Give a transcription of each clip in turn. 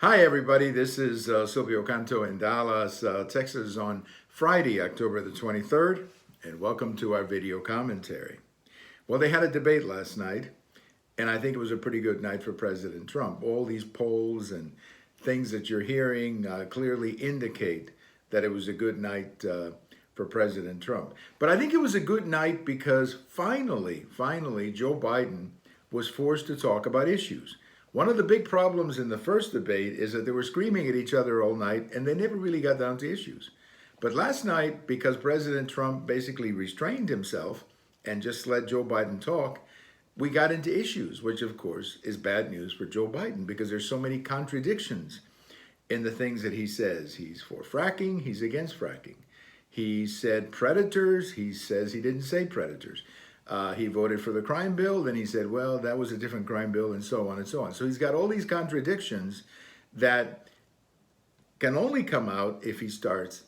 Hi, everybody. This is Silvio Canto in Dallas, Texas on Friday, October the 23rd, and welcome to our video commentary. Well, they had a debate last night, and I think it was a pretty good night for President Trump. All these polls and things that you're hearing clearly indicate that it was a good night for President Trump. But I think it was a good night because finally, Joe Biden was forced to talk about issues. One of the big problems in the first debate is that they were screaming at each other all night and they never really got down to issues. But last night, because President Trump basically restrained himself and just let Joe Biden talk, we got into issues, which of course is bad news for Joe Biden because there's so many contradictions in the things that he says. He's for fracking, he's against fracking. He said predators, he says he didn't say predators. He voted for the crime bill, then he said, well, that was a different crime bill, and so on and so on. So he's got all these contradictions that can only come out if he starts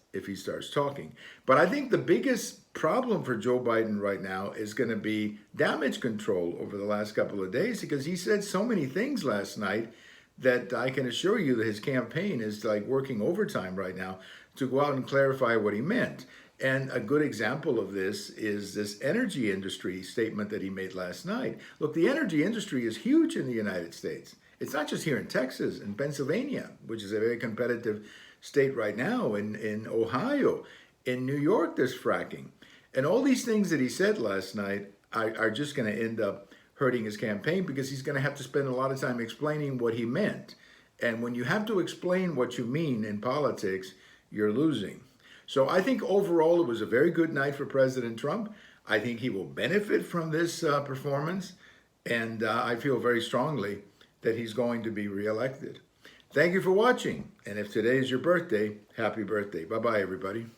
talking. But I think the biggest problem for Joe Biden right now is going to be damage control over the last couple of days, because he said so many things last night that I can assure you that his campaign is like working overtime right now to go out and clarify what he meant. And a good example of this is this energy industry statement that he made last night. Look, the energy industry is huge in the United States. It's not just here in Texas and Pennsylvania, which is a very competitive state right now, in Ohio, in New York, there's fracking. And all these things that he said last night are just going to end up hurting his campaign because he's going to have to spend a lot of time explaining what he meant. And when you have to explain what you mean in politics, you're losing. So I think overall it was a very good night for President Trump. I think he will benefit from this performance, and I feel very strongly that he's going to be reelected. Thank you for watching, and if today is your birthday, happy birthday. Bye-bye, everybody.